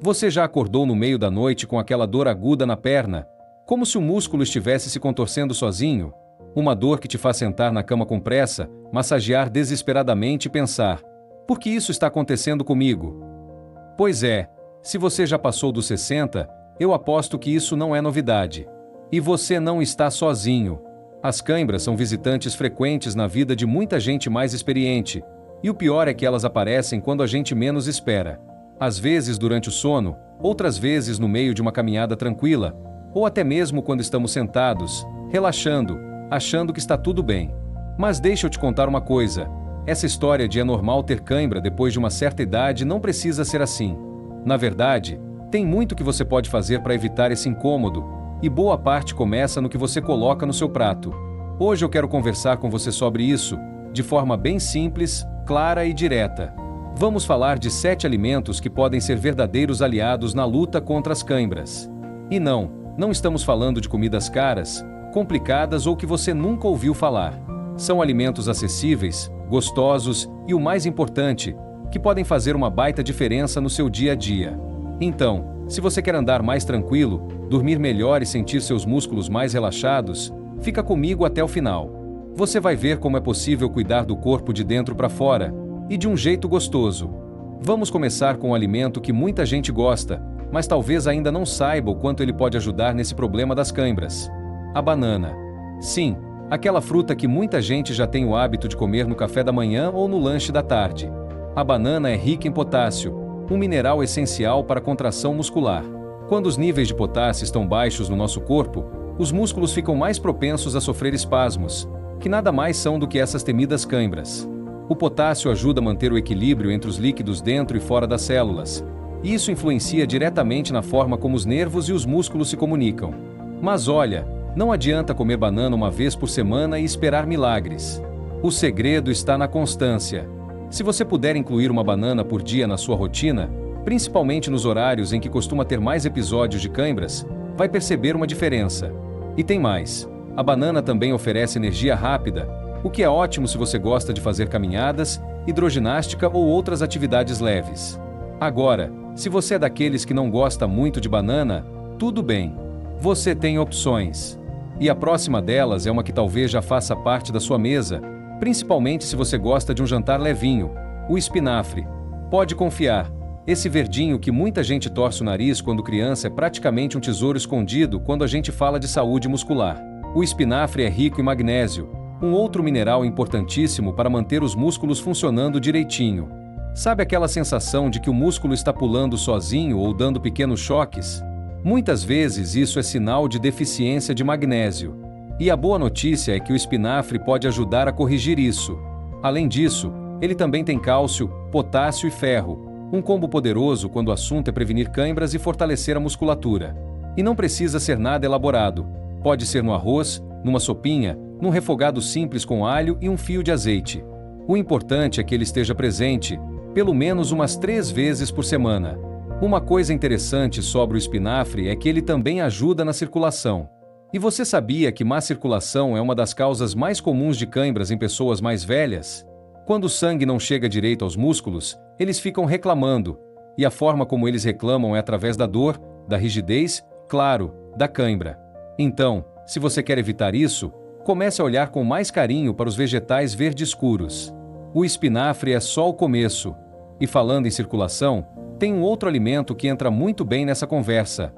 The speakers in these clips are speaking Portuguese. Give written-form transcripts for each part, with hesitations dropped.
Você já acordou no meio da noite com aquela dor aguda na perna, como se o músculo estivesse se contorcendo sozinho? Uma dor que te faz sentar na cama com pressa, massagear desesperadamente e pensar: por que isso está acontecendo comigo? Pois é, se você já passou dos 60, eu aposto que isso não é novidade. E você não está sozinho. As cãibras são visitantes frequentes na vida de muita gente mais experiente, e o pior é que elas aparecem quando a gente menos espera. Às vezes durante o sono, outras vezes no meio de uma caminhada tranquila, ou até mesmo quando estamos sentados, relaxando, achando que está tudo bem. Mas deixa eu te contar uma coisa: essa história de é normal ter cãibra depois de uma certa idade não precisa ser assim. Na verdade, tem muito que você pode fazer para evitar esse incômodo, e boa parte começa no que você coloca no seu prato. Hoje eu quero conversar com você sobre isso, de forma bem simples, clara e direta. Vamos falar de 7 alimentos que podem ser verdadeiros aliados na luta contra as cãibras. E não estamos falando de comidas caras, complicadas ou que você nunca ouviu falar. São alimentos acessíveis, gostosos e, o mais importante, que podem fazer uma baita diferença no seu dia a dia. Então, se você quer andar mais tranquilo, dormir melhor e sentir seus músculos mais relaxados, fica comigo até o final. Você vai ver como é possível cuidar do corpo de dentro para fora, e de um jeito gostoso. Vamos começar com um alimento que muita gente gosta, mas talvez ainda não saiba o quanto ele pode ajudar nesse problema das cãibras. A banana. Sim, aquela fruta que muita gente já tem o hábito de comer no café da manhã ou no lanche da tarde. A banana é rica em potássio, um mineral essencial para a contração muscular. Quando os níveis de potássio estão baixos no nosso corpo, os músculos ficam mais propensos a sofrer espasmos, que nada mais são do que essas temidas cãibras. O potássio ajuda a manter o equilíbrio entre os líquidos dentro e fora das células, e isso influencia diretamente na forma como os nervos e os músculos se comunicam. Mas olha, não adianta comer banana uma vez por semana e esperar milagres. O segredo está na constância. Se você puder incluir uma banana por dia na sua rotina, principalmente nos horários em que costuma ter mais episódios de cãibras, vai perceber uma diferença. E tem mais: a banana também oferece energia rápida, o que é ótimo se você gosta de fazer caminhadas, hidroginástica ou outras atividades leves. Agora, se você é daqueles que não gosta muito de banana, tudo bem. Você tem opções. E a próxima delas é uma que talvez já faça parte da sua mesa, principalmente se você gosta de um jantar levinho: o espinafre. Pode confiar, esse verdinho que muita gente torce o nariz quando criança é praticamente um tesouro escondido quando a gente fala de saúde muscular. O espinafre é rico em magnésio, um outro mineral importantíssimo para manter os músculos funcionando direitinho. Sabe aquela sensação de que o músculo está pulando sozinho ou dando pequenos choques? Muitas vezes isso é sinal de deficiência de magnésio. E a boa notícia é que o espinafre pode ajudar a corrigir isso. Além disso, ele também tem cálcio, potássio e ferro, um combo poderoso quando o assunto é prevenir cãibras e fortalecer a musculatura. E não precisa ser nada elaborado. Pode ser no arroz, numa sopinha, num refogado simples com alho e um fio de azeite. O importante é que ele esteja presente, pelo menos umas 3 vezes por semana. Uma coisa interessante sobre o espinafre é que ele também ajuda na circulação. E você sabia que má circulação é uma das causas mais comuns de cãibras em pessoas mais velhas? Quando o sangue não chega direito aos músculos, eles ficam reclamando, e a forma como eles reclamam é através da dor, da rigidez, claro, da cãibra. Então, se você quer evitar isso, comece a olhar com mais carinho para os vegetais verde escuros. O espinafre é só o começo. E falando em circulação, tem um outro alimento que entra muito bem nessa conversa: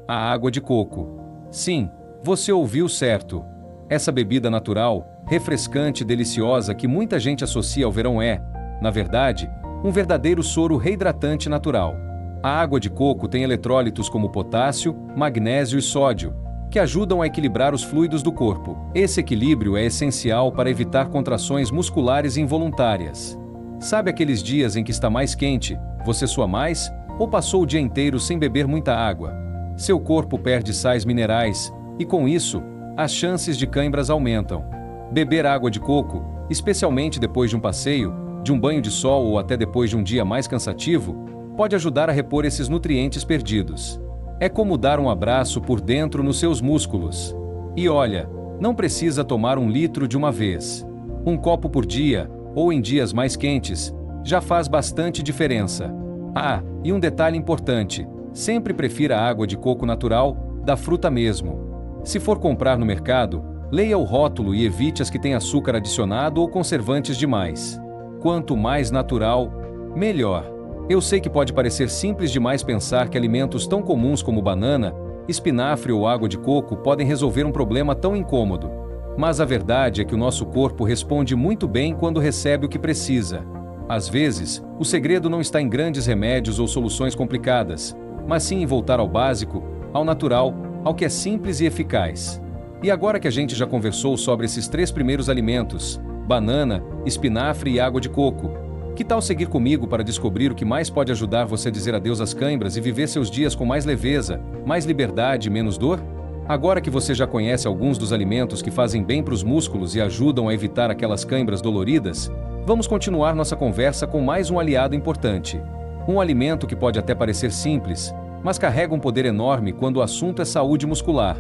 a água de coco. Sim, você ouviu certo. Essa bebida natural, refrescante e deliciosa que muita gente associa ao verão é, na verdade, um verdadeiro soro reidratante natural. A água de coco tem eletrólitos como potássio, magnésio e sódio, que ajudam a equilibrar os fluidos do corpo. Esse equilíbrio é essencial para evitar contrações musculares involuntárias. Sabe aqueles dias em que está mais quente, você sua mais, ou passou o dia inteiro sem beber muita água? Seu corpo perde sais minerais, e com isso, as chances de cãibras aumentam. Beber água de coco, especialmente depois de um passeio, de um banho de sol ou até depois de um dia mais cansativo, pode ajudar a repor esses nutrientes perdidos. É como dar um abraço por dentro nos seus músculos. E olha, não precisa tomar 1 litro de uma vez. 1 copo por dia, ou em dias mais quentes, já faz bastante diferença. Ah, e um detalhe importante: sempre prefira a água de coco natural, da fruta mesmo. Se for comprar no mercado, leia o rótulo e evite as que têm açúcar adicionado ou conservantes demais. Quanto mais natural, melhor. Eu sei que pode parecer simples demais pensar que alimentos tão comuns como banana, espinafre ou água de coco podem resolver um problema tão incômodo. Mas a verdade é que o nosso corpo responde muito bem quando recebe o que precisa. Às vezes, o segredo não está em grandes remédios ou soluções complicadas, mas sim em voltar ao básico, ao natural, ao que é simples e eficaz. E agora que a gente já conversou sobre esses 3 primeiros alimentos, banana, espinafre e água de coco, que tal seguir comigo para descobrir o que mais pode ajudar você a dizer adeus às câimbras e viver seus dias com mais leveza, mais liberdade e menos dor? Agora que você já conhece alguns dos alimentos que fazem bem para os músculos e ajudam a evitar aquelas câimbras doloridas, vamos continuar nossa conversa com mais um aliado importante. Um alimento que pode até parecer simples, mas carrega um poder enorme quando o assunto é saúde muscular.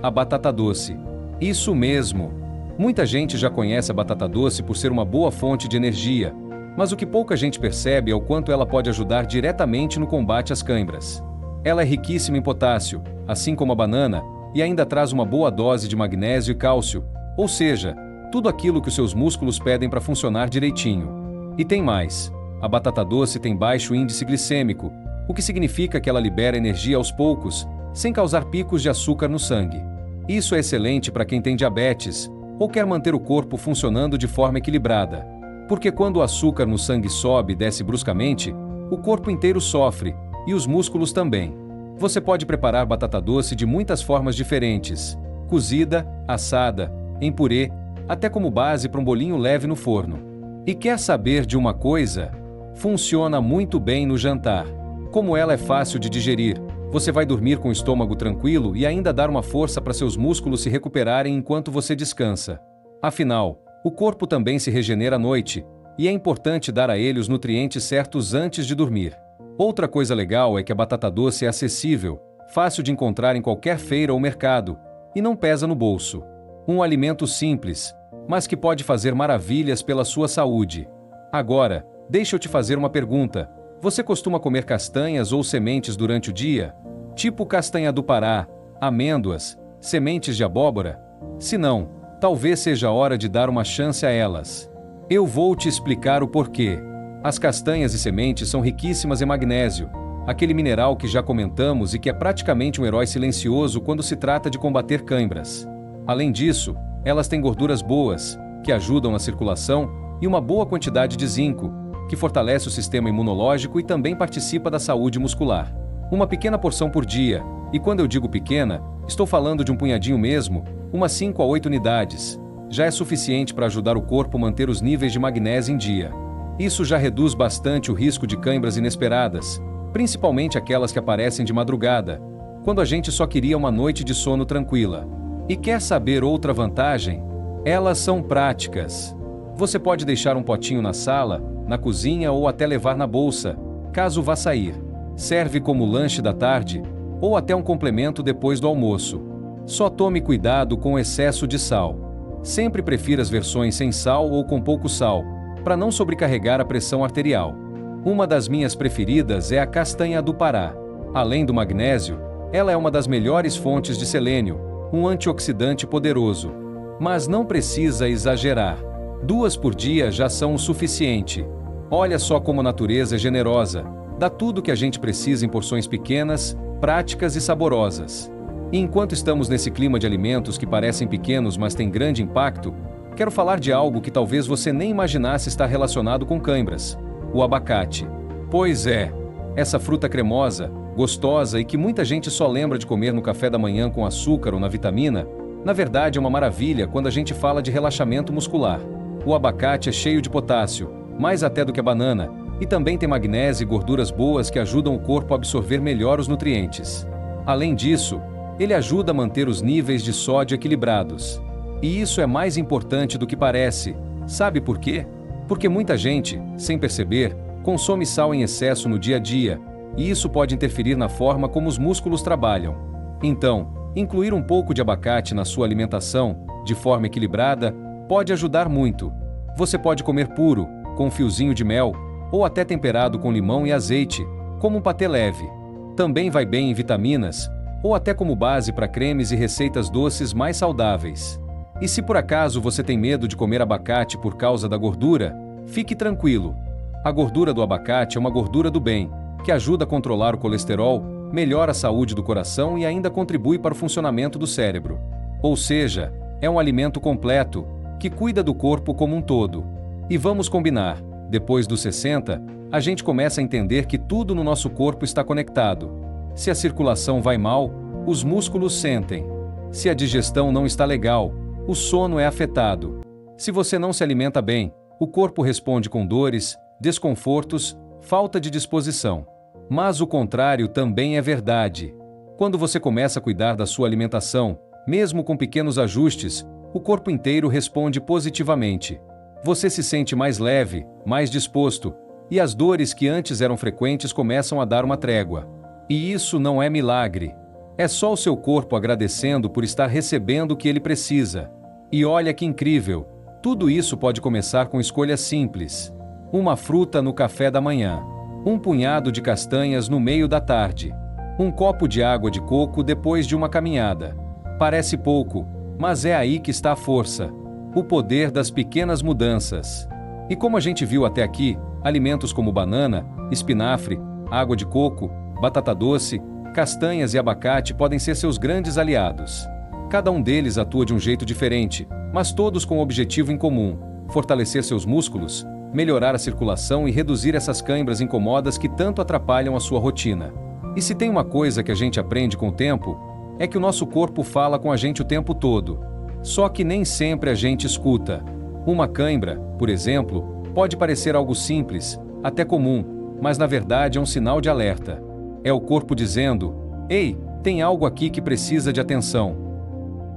A batata doce. Isso mesmo! Muita gente já conhece a batata doce por ser uma boa fonte de energia, mas o que pouca gente percebe é o quanto ela pode ajudar diretamente no combate às câimbras. Ela é riquíssima em potássio, assim como a banana, e ainda traz uma boa dose de magnésio e cálcio, ou seja, tudo aquilo que os seus músculos pedem para funcionar direitinho. E tem mais: a batata doce tem baixo índice glicêmico, o que significa que ela libera energia aos poucos, sem causar picos de açúcar no sangue. Isso é excelente para quem tem diabetes ou quer manter o corpo funcionando de forma equilibrada. Porque quando o açúcar no sangue sobe e desce bruscamente, o corpo inteiro sofre, e os músculos também. Você pode preparar batata doce de muitas formas diferentes: cozida, assada, em purê, até como base para um bolinho leve no forno. E quer saber de uma coisa? Funciona muito bem no jantar. Como ela é fácil de digerir, você vai dormir com o estômago tranquilo e ainda dar uma força para seus músculos se recuperarem enquanto você descansa. Afinal, o corpo também se regenera à noite, e é importante dar a ele os nutrientes certos antes de dormir. Outra coisa legal é que a batata doce é acessível, fácil de encontrar em qualquer feira ou mercado, e não pesa no bolso. Um alimento simples, mas que pode fazer maravilhas pela sua saúde. Agora, deixa eu te fazer uma pergunta. Você costuma comer castanhas ou sementes durante o dia? Tipo castanha do Pará, amêndoas, sementes de abóbora? Se não, talvez seja a hora de dar uma chance a elas. Eu vou te explicar o porquê. As castanhas e sementes são riquíssimas em magnésio, aquele mineral que já comentamos e que é praticamente um herói silencioso quando se trata de combater câimbras. Além disso, elas têm gorduras boas, que ajudam na circulação, e uma boa quantidade de zinco, que fortalece o sistema imunológico e também participa da saúde muscular. Uma pequena porção por dia, e quando eu digo pequena, estou falando de um punhadinho mesmo, umas 5 a 8 unidades, já é suficiente para ajudar o corpo a manter os níveis de magnésio em dia. Isso já reduz bastante o risco de câimbras inesperadas, principalmente aquelas que aparecem de madrugada, quando a gente só queria uma noite de sono tranquila. E quer saber outra vantagem? Elas são práticas. Você pode deixar um potinho na sala, na cozinha ou até levar na bolsa, caso vá sair. Serve como lanche da tarde, ou até um complemento depois do almoço. Só tome cuidado com o excesso de sal. Sempre prefira as versões sem sal ou com pouco sal, para não sobrecarregar a pressão arterial. Uma das minhas preferidas é a castanha do Pará. Além do magnésio, ela é uma das melhores fontes de selênio, um antioxidante poderoso. Mas não precisa exagerar. 2 por dia já são o suficiente. Olha só como a natureza é generosa. Dá tudo o que a gente precisa em porções pequenas, práticas e saborosas. E enquanto estamos nesse clima de alimentos que parecem pequenos mas têm grande impacto, quero falar de algo que talvez você nem imaginasse estar relacionado com câimbras: o abacate. Pois é, essa fruta cremosa, gostosa e que muita gente só lembra de comer no café da manhã com açúcar ou na vitamina, na verdade é uma maravilha quando a gente fala de relaxamento muscular. O abacate é cheio de potássio, mais até do que a banana, e também tem magnésio e gorduras boas que ajudam o corpo a absorver melhor os nutrientes. Além disso, ele ajuda a manter os níveis de sódio equilibrados. E isso é mais importante do que parece. Sabe por quê? Porque muita gente, sem perceber, consome sal em excesso no dia a dia, e isso pode interferir na forma como os músculos trabalham. Então, incluir um pouco de abacate na sua alimentação, de forma equilibrada, pode ajudar muito. Você pode comer puro, com um fiozinho de mel, ou até temperado com limão e azeite, como um patê leve. Também vai bem em vitaminas, ou até como base para cremes e receitas doces mais saudáveis. E se por acaso você tem medo de comer abacate por causa da gordura, fique tranquilo. A gordura do abacate é uma gordura do bem, que ajuda a controlar o colesterol, melhora a saúde do coração e ainda contribui para o funcionamento do cérebro. Ou seja, é um alimento completo, que cuida do corpo como um todo. E vamos combinar, depois dos 60, a gente começa a entender que tudo no nosso corpo está conectado. Se a circulação vai mal, os músculos sentem. Se a digestão não está legal, o sono é afetado. Se você não se alimenta bem, o corpo responde com dores, desconfortos, falta de disposição. Mas o contrário também é verdade. Quando você começa a cuidar da sua alimentação, mesmo com pequenos ajustes, o corpo inteiro responde positivamente. Você se sente mais leve, mais disposto, e as dores que antes eram frequentes começam a dar uma trégua. E isso não é milagre. É só o seu corpo agradecendo por estar recebendo o que ele precisa. E olha que incrível! Tudo isso pode começar com escolhas simples. Uma fruta no café da manhã. Um punhado de castanhas no meio da tarde. Um copo de água de coco depois de uma caminhada. Parece pouco, mas é aí que está a força. O poder das pequenas mudanças. E como a gente viu até aqui, alimentos como banana, espinafre, água de coco, batata doce, castanhas e abacate podem ser seus grandes aliados. Cada um deles atua de um jeito diferente, mas todos com um objetivo em comum: fortalecer seus músculos, melhorar a circulação e reduzir essas câimbras incômodas que tanto atrapalham a sua rotina. E se tem uma coisa que a gente aprende com o tempo, é que o nosso corpo fala com a gente o tempo todo. Só que nem sempre a gente escuta. Uma cãibra, por exemplo, pode parecer algo simples, até comum, mas na verdade é um sinal de alerta. É o corpo dizendo: "Ei, tem algo aqui que precisa de atenção."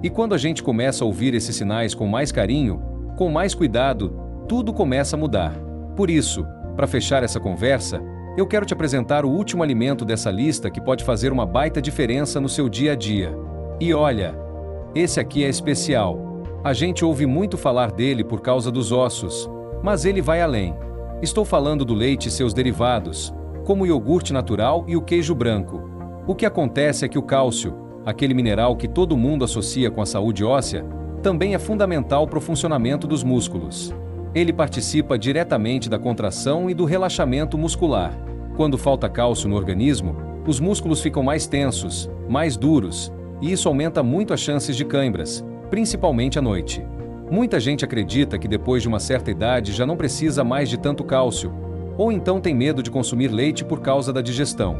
E quando a gente começa a ouvir esses sinais com mais carinho, com mais cuidado, tudo começa a mudar. Por isso, para fechar essa conversa, eu quero te apresentar o último alimento dessa lista que pode fazer uma baita diferença no seu dia a dia. E olha, esse aqui é especial. A gente ouve muito falar dele por causa dos ossos, mas ele vai além. Estou falando do leite e seus derivados, como o iogurte natural e o queijo branco. O que acontece é que o cálcio, aquele mineral que todo mundo associa com a saúde óssea, também é fundamental para o funcionamento dos músculos. Ele participa diretamente da contração e do relaxamento muscular. Quando falta cálcio no organismo, os músculos ficam mais tensos, mais duros, e isso aumenta muito as chances de câimbras, principalmente à noite. Muita gente acredita que depois de uma certa idade já não precisa mais de tanto cálcio, ou então tem medo de consumir leite por causa da digestão.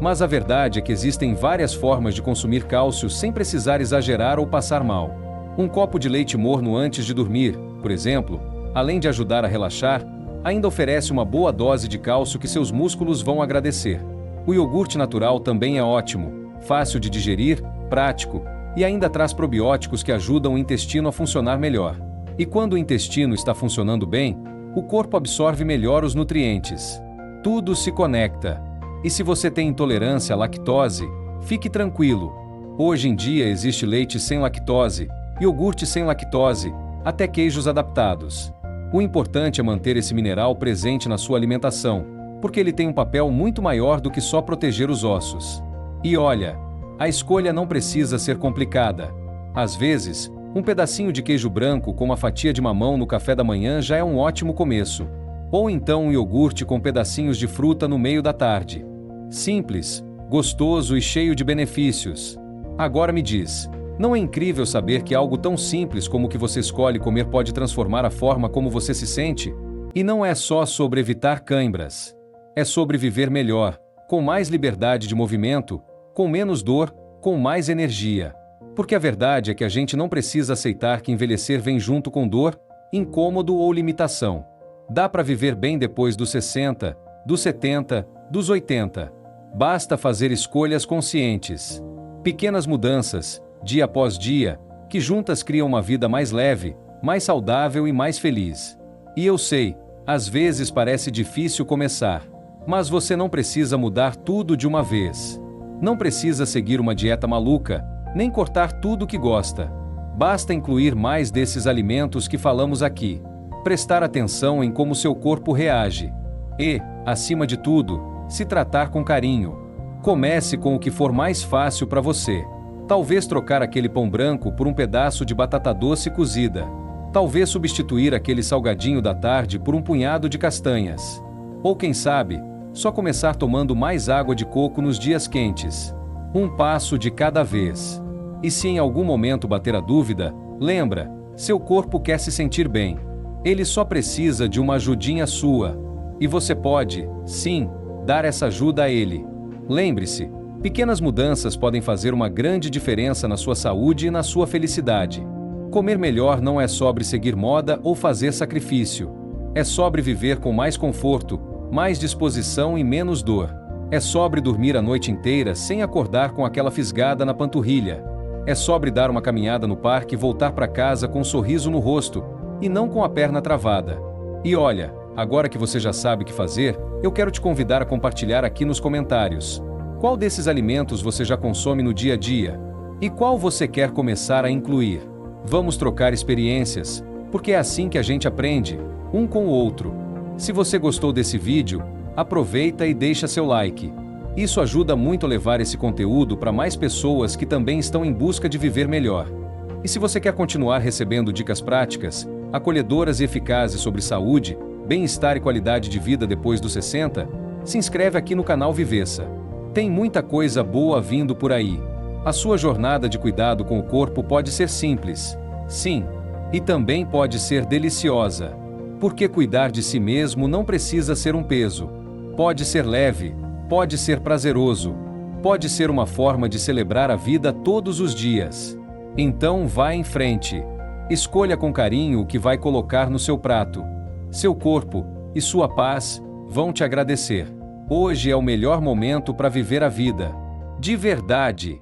Mas a verdade é que existem várias formas de consumir cálcio sem precisar exagerar ou passar mal. Um copo de leite morno antes de dormir, por exemplo, além de ajudar a relaxar, ainda oferece uma boa dose de cálcio que seus músculos vão agradecer. O iogurte natural também é ótimo, fácil de digerir, prático, e ainda traz probióticos que ajudam o intestino a funcionar melhor. E quando o intestino está funcionando bem, o corpo absorve melhor os nutrientes. Tudo se conecta. E se você tem intolerância à lactose, fique tranquilo. Hoje em dia existe leite sem lactose, iogurte sem lactose, até queijos adaptados. O importante é manter esse mineral presente na sua alimentação, porque ele tem um papel muito maior do que só proteger os ossos. E olha, a escolha não precisa ser complicada. Às vezes, um pedacinho de queijo branco com uma fatia de mamão no café da manhã já é um ótimo começo. Ou então um iogurte com pedacinhos de fruta no meio da tarde. Simples, gostoso e cheio de benefícios. Agora me diz, não é incrível saber que algo tão simples como o que você escolhe comer pode transformar a forma como você se sente? E não é só sobre evitar câimbras. É sobre viver melhor, com mais liberdade de movimento, com menos dor, com mais energia. Porque a verdade é que a gente não precisa aceitar que envelhecer vem junto com dor, incômodo ou limitação. Dá para viver bem depois dos 60, dos 70, dos 80. Basta fazer escolhas conscientes. Pequenas mudanças, dia após dia, que juntas criam uma vida mais leve, mais saudável e mais feliz. E eu sei, às vezes parece difícil começar. Mas você não precisa mudar tudo de uma vez. Não precisa seguir uma dieta maluca, nem cortar tudo que gosta. Basta incluir mais desses alimentos que falamos aqui. Prestar atenção em como seu corpo reage. E, acima de tudo, se tratar com carinho. Comece com o que for mais fácil para você. Talvez trocar aquele pão branco por um pedaço de batata doce cozida. Talvez substituir aquele salgadinho da tarde por um punhado de castanhas. Ou quem sabe, só começar tomando mais água de coco nos dias quentes. Um passo de cada vez. E se em algum momento bater a dúvida, lembra, seu corpo quer se sentir bem. Ele só precisa de uma ajudinha sua. E você pode, sim, dar essa ajuda a ele. Lembre-se, pequenas mudanças podem fazer uma grande diferença na sua saúde e na sua felicidade. Comer melhor não é sobre seguir moda ou fazer sacrifício. É sobre viver com mais conforto, mais disposição e menos dor. É sobre dormir a noite inteira sem acordar com aquela fisgada na panturrilha. É sobre dar uma caminhada no parque e voltar para casa com um sorriso no rosto, e não com a perna travada. E olha, agora que você já sabe o que fazer, eu quero te convidar a compartilhar aqui nos comentários. Qual desses alimentos você já consome no dia a dia? E qual você quer começar a incluir? Vamos trocar experiências, porque é assim que a gente aprende, um com o outro. Se você gostou desse vídeo, aproveita e deixa seu like. Isso ajuda muito a levar esse conteúdo para mais pessoas que também estão em busca de viver melhor. E se você quer continuar recebendo dicas práticas, acolhedoras e eficazes sobre saúde, bem-estar e qualidade de vida depois dos 60, se inscreve aqui no canal Vivessa. Tem muita coisa boa vindo por aí. A sua jornada de cuidado com o corpo pode ser simples, sim, e também pode ser deliciosa. Porque cuidar de si mesmo não precisa ser um peso. Pode ser leve, pode ser prazeroso, pode ser uma forma de celebrar a vida todos os dias. Então vá em frente. Escolha com carinho o que vai colocar no seu prato. Seu corpo e sua paz vão te agradecer. Hoje é o melhor momento para viver a vida. De verdade.